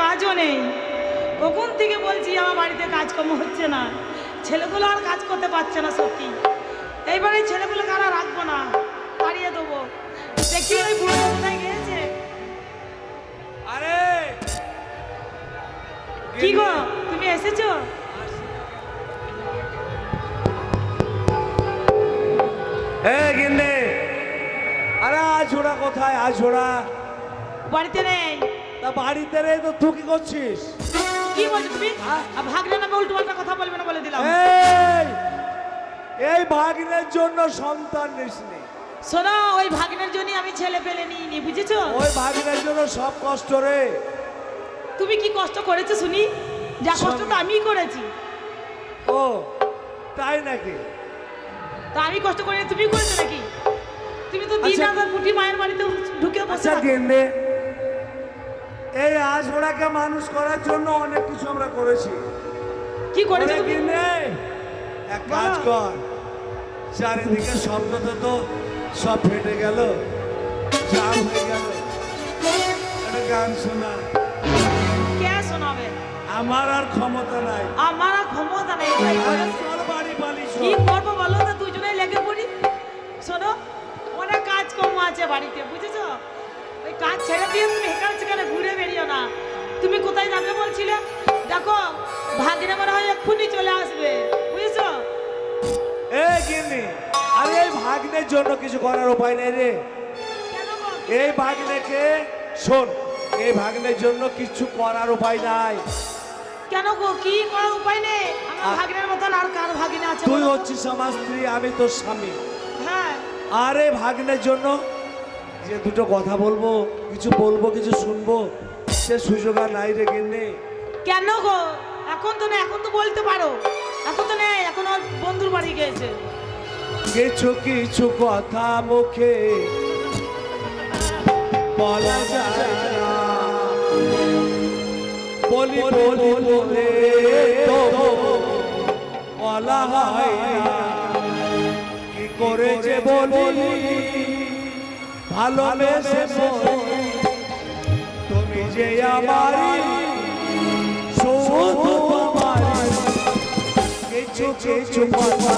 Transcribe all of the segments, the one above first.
কাজও নেই। কখন থেকে বলছি আমার বাড়িতে কাজকর্ম হচ্ছে না, ছেলেগুলো আর কাজ করতে পারছে না। সত্যি এইবারে ছেলেগুলোকে আর রাখবো না, তাড়িয়ে দেবো। দেখি ওই বুড়ো কোথায় গিয়েছে। আরে কি গো, তুমি এসেছো? গিন্নি, আরে আজোড়া কোথায়? আজোড়া বাড়িতে নেই। তা বাড়িতে রে, তো তুই কি করছিস? কি বলছো তুমি? ভাগনা নামে উল্টো পাল্টা কথা বলবে না বলে দিলাম। এই ভাগিনের জন্য সন্তান নিসনি। শোনো, ওই ভাগনের জন্য আমি ছেলে পেলে নিইনি, বুঝেছো? ওই ভাগিনের জন্য সব কষ্ট রে। তুমি কি কষ্ট করেছো শুনি? যা কষ্ট তো আমিই করেছি। ও তাই নাকি? তা আমি কষ্ট করি, তুমি করেছো নাকি? তুমি তো দিন আচ্ছা। রাত পুঁটি মায়ের বাড়িতে ঢুকে বসে আচ্ছা থাকো। গেন্দে, এই আজোড়াকে মানুষ করার জন্য অনেক কিছু আমরা করেছি। কি করেছো ওরে তুমি? গিন্নি, এক কাজ বলো। কর, চারিদিকে শব্দ তো সব ফেটে গেল, জাম হয়ে গেল, একটা গান শোনা। কে শোনাবে? আমার আর ক্ষমতা নাই। আমার আর ক্ষমতা নেই। চল বাড়ি পালি কি করবো বলো তো, দুজনে লেগে পড়ি। শোনো, অনেক কাজকর্ম আছে বাড়িতে, বুঝেছো? ওই কাজ ছেড়ে দিয়ে তুমি এখানে সেখানে ঘুরে বেরিও না। তুমি কোথায় যাবে বলছিলে? দেখো, ভাগিনা মনে হয় এক্ষুনি চলে আসবে, বুঝেছো? এই গিন্নি, আরে এই ভাগ্নের জন্য কিছু করার উপায় নেই রে। কেন গো? এই ভাগ্নেকে শোন, এই ভাগ্নের জন্য কিছু করার উপায় নাই। কেন গো, কি করার উপায় নেই? আমার ভাগিনার মতন আর কার ভাগিনা আছে তুই বলো তো? হচ্ছিস আমার স্ত্রী, আমি তোর স্বামী। হ্যাঁ, আরে ভাগ্নের জন্য যে দুটো কথা বলবো, কিছু বলবো, কিছু শুনবো, সে সুযোগ আর নাই রে গিন্নি। কেন গো? এখন তো নেই, এখন তো বলতে পারো। এখন তো নেই, এখন ওর বন্ধুর বাড়ি গিয়েছে। কিছু কিছু কথা মুখে বলা যায় না, বলি বলি বলে তো বলা হয় না। কি করে যে বলি ভালোবেসে তুমি যে আমারই, শুধু তোমারই। কিছু কিছু কথা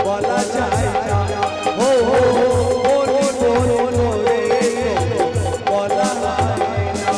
বলা যায় না, ও বলি বলি বলা যায় না।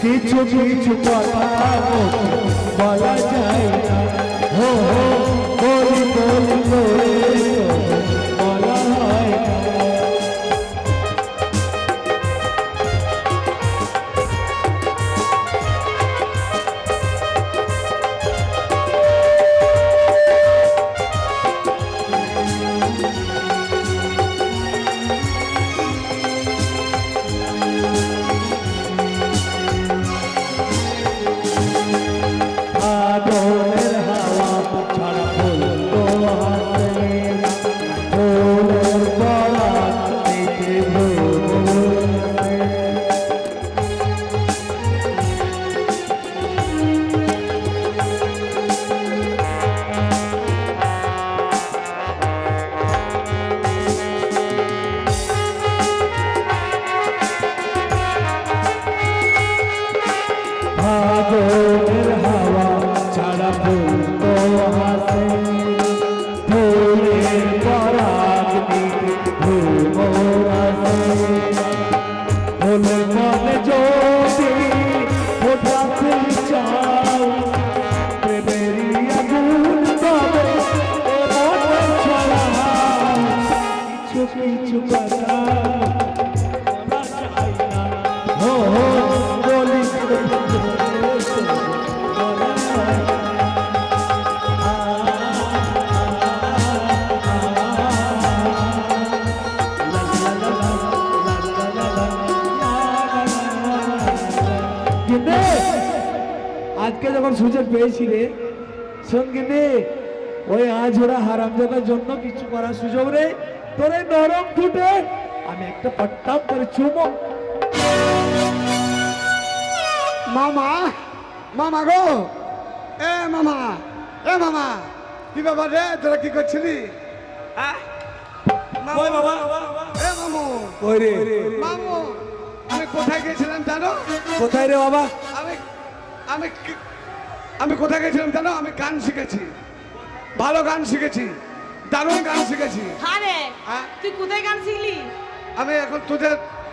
কিছু কিছু কথা বলা যায় না, হো বলি বলি বলা হয় না। বলা যায় না ও বলি বলা যায় না। কিন্তু আজকে যখন সুযোগ পেয়েছিলে শোন কিন্তু ওই আজ ওরা হারামজাদার জন্য কিছু করার সুযোগ নেই তোর এই নরম ঠুটে আমি একটা পট্টাপ করে চুমো। মামা মামা গো এ মামা কি ব্যাপার রে তোরা কি করছিলি হ্যাঁ? কই বাবা এ মামু কই রে মামু আমি কোথায় গেছিলাম জানো কোথায় রে বাবা আমি আমি আমি কোথায় গেছিলাম জানো আমি গান শিখেছি ভালো গান শিখেছি দারুণ গান শিখেছি হ্যাঁ রে হ্যাঁ? তুই কোথায় গান শিখলি? আমি এখন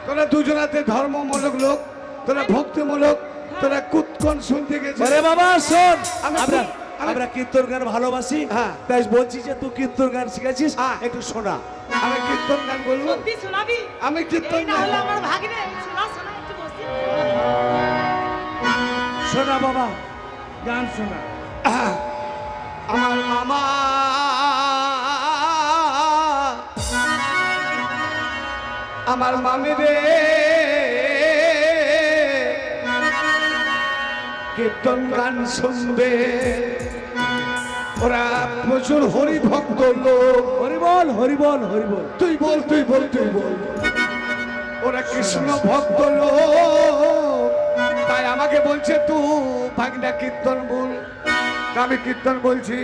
তোরা দুজনাতে ধর্মমূলক লোক তোরা ভক্তিমূলক তোরা কুৎকন শুনতে গেছিস আরে বাবা শোন আমি- আমরা আমি- আমরা কীর্তন গান ভালোবাসি হ্যাঁ। তাই বলছি যে তুই কীর্তন গান শিখেছিস হ্যাঁ। একটু শোনা আমি কীর্তন গান বলবো সত্যি শোনাবি? আমি কীর্তন এই না গান হলো আমার ভাগ্নে। শোনা শোনা একটু বসি। শোনা বাবা গান শোনা আমার মামা আমার মামি রে কীর্তন গান শুনবে ওরা প্রচুর হরি ভক্ত লোক হরিবল হরিবল হরিবল তুই বল ওরা কৃষ্ণ ভক্ত লোক তাই আমাকে বলছে তুই ভাগনা কীর্তন বল আমি কীর্তন বলছি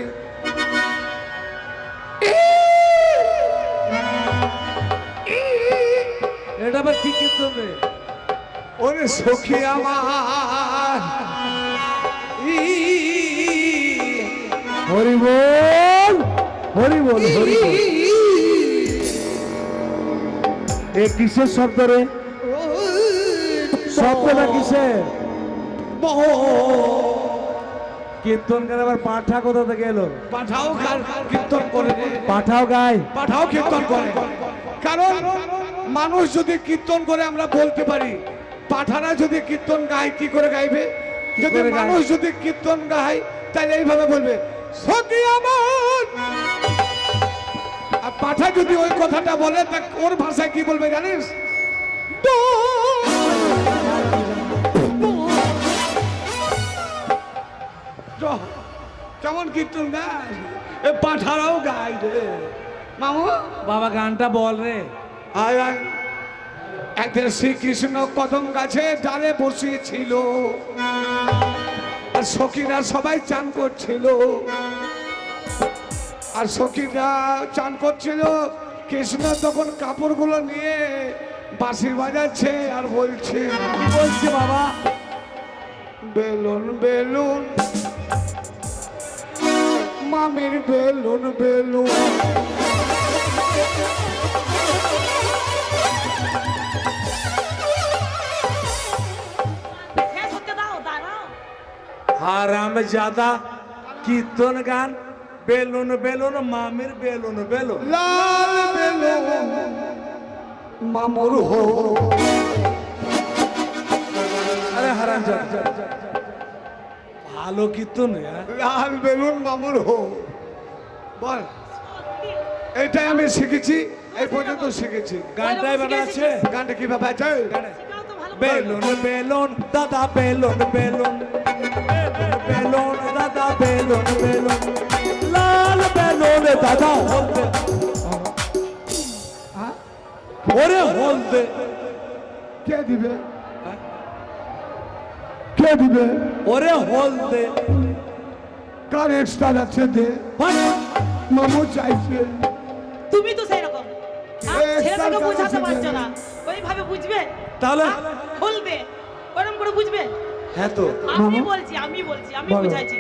এটা আবার কি কীর্তন রে ওরে সখী আমার হরিবল হরিবল হরিবল এ কিসের শব্দ রে শব্দটা কিসের কীর্তন গান আবার পাঠা কোথা থেকে এলো পাঠাও কীর্তন করে পাঠাও গায় পাঠাও কীর্তন করে কারণ মানুষ যদি কীর্তন করে আমরা বলতে পারি পাঠারা যদি কীর্তন গায় কি করে গাইবে যদি করে গায়? মানুষ যদি কীর্তন গায় তাহলে এইভাবে বলবে সখী আমার আর পাঠা যদি ওই কথাটা বলে তা ওর ভাষায় কি বলবে জানিস কেমন কীর্তন গায় এ পাঠারাও গায় রে মামু বাবা গানটা বল রে আয় আয় একদিন শ্রীকৃষ্ণ কদম গাছে ডালে বসিয়েছিল আর সখীরা সবাই চান করছিল আর সখীরা চান করছিল কৃষ্ণ তখন কাপড়গুলো নিয়ে বাঁশি বাজাচ্ছে আর বলছে কি বলছে বাবা বেলুন বেলুন মামির বেলুন বেলুন হ্যাঁ সত্যি দাও দাঁড়াও। হারাম জাদা কীর্তন গান বেলুন বেলুন মামির বেলুন বেলুন লাল বেলুন মামুর হো আরে হারাম জাদা ভালো কীর্তন রে হ্যাঁ? লাল বেলুন মামুর হো বল এইটাই আমি শিখেছি এই পর্যন্ত শিখেছি গানটাই বানাচ্ছে গানটা কিভাবে আছে শিখাও তো ভালো করে। বেলুন বেলুন দাদা বেলুন বেলুন বেলুন দাদা বেলুন বেলুন লাল বেলুন দাদা হলদে হ্যাঁ? ওরে হলদে কে দিবে কে দিবে ওরে হলদে কার এক্সট্রা আছে দে মামু চাইছে তুমি তো সেই রকম এই ছেলেটাকে সরকার বুঝাতে আছে পারছো যে- না ওইভাবে বুঝবে তাহলে? বলবে ওরকম করে বুঝবে হ্যাঁ তো আমি বলছি আমি বলো। বুঝাইছি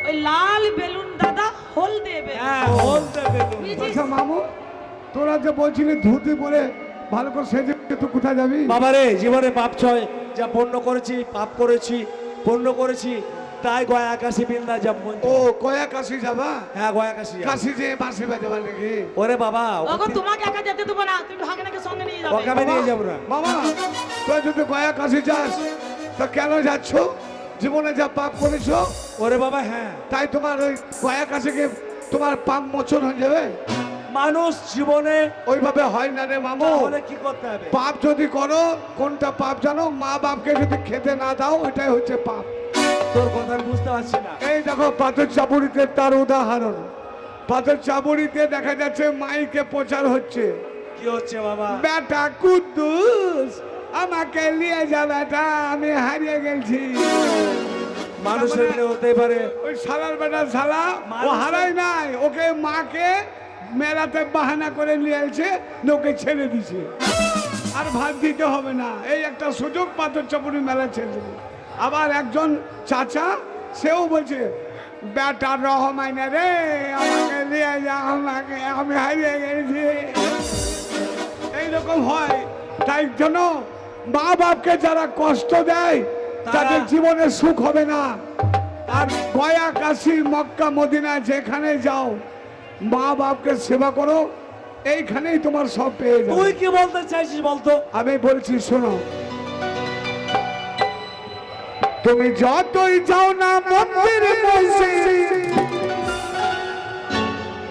ওই লাল বেলুন দাদা হল দেবে হ্যাঁ হলদে বেলুন বুঝেছিস? আচ্ছা মামু তোরা যে বলছিলি ধুতি পরে ভালো করে সেজে তুই কোথায় যাবি বাবারে জীবনে পাপ ছয় যা পূর্ণ করেছি পাপ করেছি পূর্ণ করেছি তাই গয়া কাশি বিন্দা যাব মন। ও কয়া কাশি যাবা? হ্যাঁ গয়া কাশি যাব। কাশি যে বাঁশি বাজাবা নাকি? ওরে বাবা ওগো তোমাকে একা যেতে দেবো না, তুমি ভাগনাকে সঙ্গে নিয়ে যাবে। ওকে আমি নিয়ে যাবো না। মামা তুই যদি গয়া কাশি যাস তা কেন যাচ্ছ? জীবনে যা পাপ করেছো ওরে বাবা হ্যাঁ, তাই তোমার ওই গয়া কাশিকে তোমার পাপ মোচন হয়ে যাবে? মানুষ জীবনে ওইভাবে হয় না রে মামু। তাহলে কি করতে হবে? পাপ যদি করো, কোনটা পাপ জানো? মা বাপকে যদি খেতে না দাও, ওইটাই হচ্ছে পাপ। তোর কথা আমি বুঝতে পারছি না। এই দেখো পাথর চাবুরিতে তার উদাহরণ। পাথর চাবুরিতে দেখা যাচ্ছে মাইকে প্রচার হচ্ছে, কি হচ্ছে বাবা? বেটা কুদ্দুস আমাকে নিয়ে যা বেটা, আমি হারিয়ে গেছি। মানুষের বিয়ে হতে পারে। ওই শালার বেটা শালা ও মানুষের- হারাই নাই, ওকে মাকে মেলাতে বাহানা করে নিয়ে এসে ওকে ছেড়ে দিছে। আর ভাত দিতে হবে না, এই একটা সুযোগ পাথর চাপুরি মেলা ছেড়ে দিল। আবার একজন চাচা সেও বলছে বেটা রহমাইনা রে আমাকে নিয়ে যা, আমাকে আমি হারিয়ে গেছি। এইরকম হয়। তাই জন্য মা বাপকে যারা কষ্ট দেয় তাদের জীবনে সুখ হবে না। আর গয়া কাশী মক্কা মদিনা যেখানে যাও মা বাপকে সেবা করো, এইখানেই তোমার সব পেয়ে যাবে। তুই কি বলতে চাইছিস বলতো? আমি বলছি শোনো, তুমি যতই যাও না মন্দিরে বসে,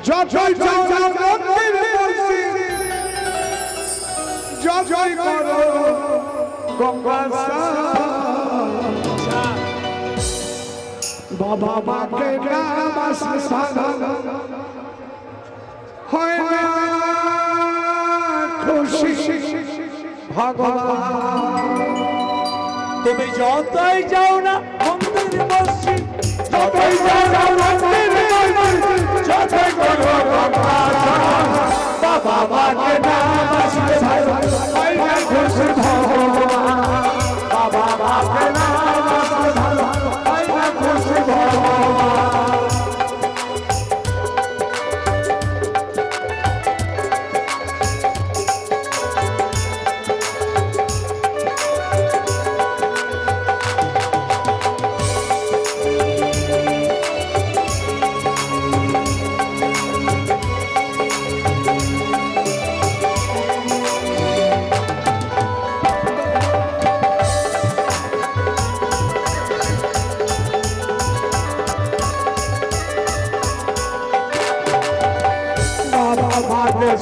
যতই যাও না মন্দিরে বসে, যতই করো গঙ্গা স্নান, বাবা মাকে নাম আসলে হয় না খুশি ভগবান। তুমি যতই যাও না মন্দির মসজিদ, যতই যাও না মন্দির মসজিদ, যতই করো গঙ্গা স্নান, বাবা মাকে নাম আসলে হয় না খুশি ভগবান। বাবা মাকে নাম আসলে হয় না খুশি ভগবান।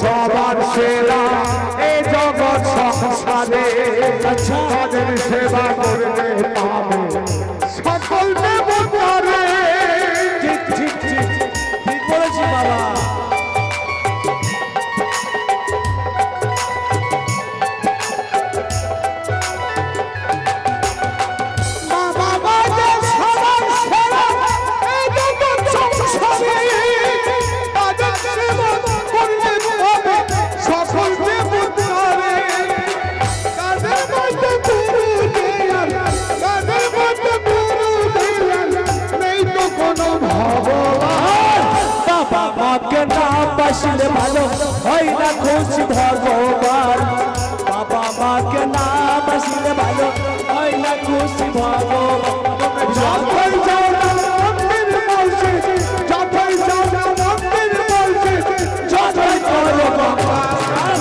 সবার সেরা এই জগৎ সংসারে, তাদের সেবা করলে পাবে সকল দেবতারে। ঠিক ঠিক ঠিক ঠিক বলেছি বাবা। বাবা যে সবার সেরা এই জগৎ সংসারে, তাদের সেবা করলে পাবে সকল দেবতারে। তাদের মধ্যে গুরু দেয়াল, তাদের মধ্যে গুরু দেয়াল, নেই তো কোনো ভগবান। বাবা মাকে না বাসলে ভালো হয় না খুশি ভগবান। বাবা মাকে না বাসলে ভালো হয় না খুশি ভগবান। যতই যাও না মন্দির মসজিদ, যতই যাও না মন্দির মসজিদ, যতই করো গঙ্গা স্নান,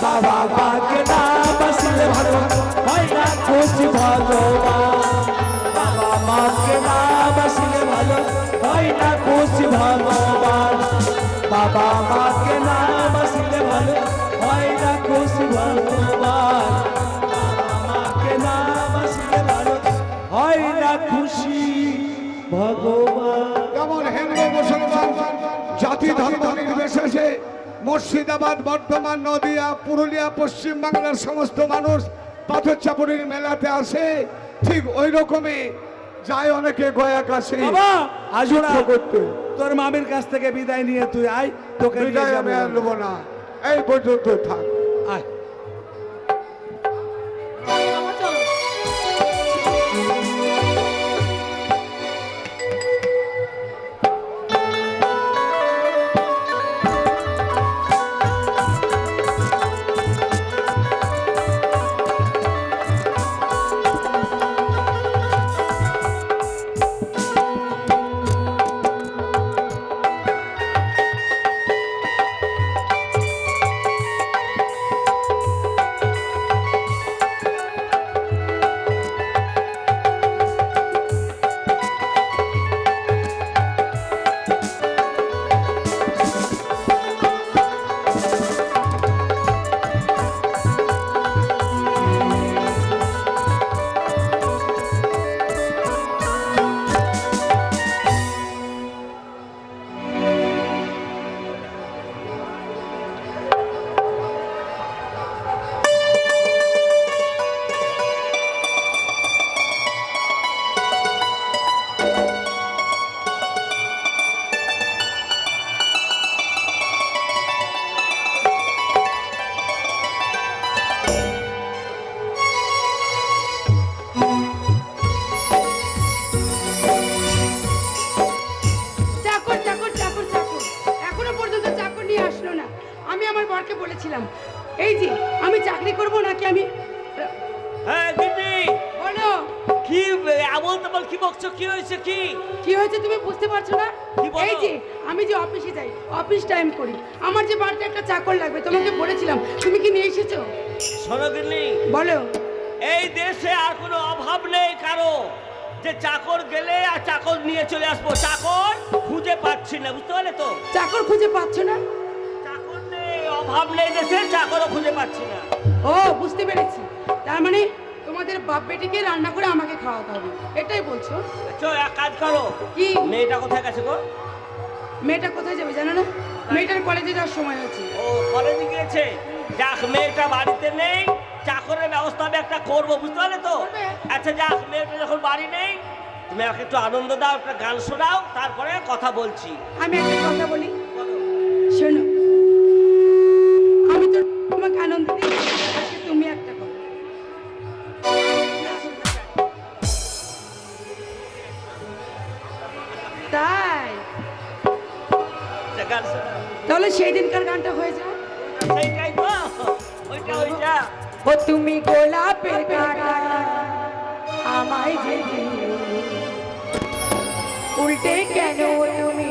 বাবা মাকে না বাসলে ভালো হয় না খুশি ভগবান। বাবা মাকে না বাসলে ভালো হয় না খুশি ভগবান। বাবা মাকে না বাসলে ভালো হয় না খুশি ভগবান। বাবা মাকে না বাসলে ভালো হয় না খুশি ভগবান। যেমন হিন্দু মুসলমান জাতি ধর্ম নির্বিশেষে মুর্শিদাবাদ, বর্ধমান, নদিয়া, পুরুলিয়া, পশ্চিম বাংলার সমস্ত মানুষ পাথর চাপুরির মেলাতে আসে, ঠিক ওই রকমই যায় অনেকে গয়া কাশী বাবা আজুরা করতে। তোর মামির কাছ থেকে বিদায় নিয়ে তুই আয়, তোকে নিয়ে বিদায় আমি আর যাবো। নেবো না, এই পর্যন্ত থাক। আয়। আমার চলো। তোমাকে আমি হ্যাঁ দিদি, বলো কি এমন তেমন কি বকছো? কি হয়েছে? কি কি হয়েছে তুমি বুঝতে পারছো না? কি বলো? এই যে আমি যে অফিসে যাই, অফিস টাইম করি, আমার যে বাড়িতে একটা চাকর লাগবে, তোমাকে বলেছিলাম, তুমি কি নিয়ে এসেছো? শোনো গিন্নি, বলো। এই দেশে আর কোনো অভাব নেই কারো যে চাকর গেলে আর চাকর নিয়ে চলে আসবো। চাকর খুঁজে পাচ্ছি না, বুঝতে পারলে তো? চাকর খুঁজে পাচ্ছ না? চাকর নেই, অভাব নেই দেশে, চাকরও খুঁজে পাচ্ছি না। ও বুঝতে পেরেছি, তার মানে তোমাদের বাপ বেটিকে রান্না করে আমাকে খাওয়াতে হবে, এটাই বলছো? চো এক কাজ করো, কি? মেয়েটা কোথায় গেছে গো? মেয়েটা কোথায় যাবে জানো না? মেয়েটার কলেজে যাওয়ার সময় আছে। ও কলেজে গিয়েছে। যাক, মেয়েটা বাড়িতে নেই, চাকরের ব্যবস্থা আমি একটা করবো, বুঝতে পারলে তো? করবে। আচ্ছা যাক, মেয়েটা যখন বাড়ি নেই, তুমি আমাকে একটু আনন্দ দাও, একটা গান শোনাও, তারপরে কথা বলছি। আমি একটা কথা বলি, শোনো, আমি তো তোমাকে আনন্দ দিই, আজকে তুমি একটা কথা। তাই একটা গান শোনাও। তাহলে সেই দিনকার গানটা হয়ে যায়। সেইটাই তো, ওইটা। ও তুমি গোলাপের কাঁটা আমায় যে দিলে, উল্টে কেন তুমি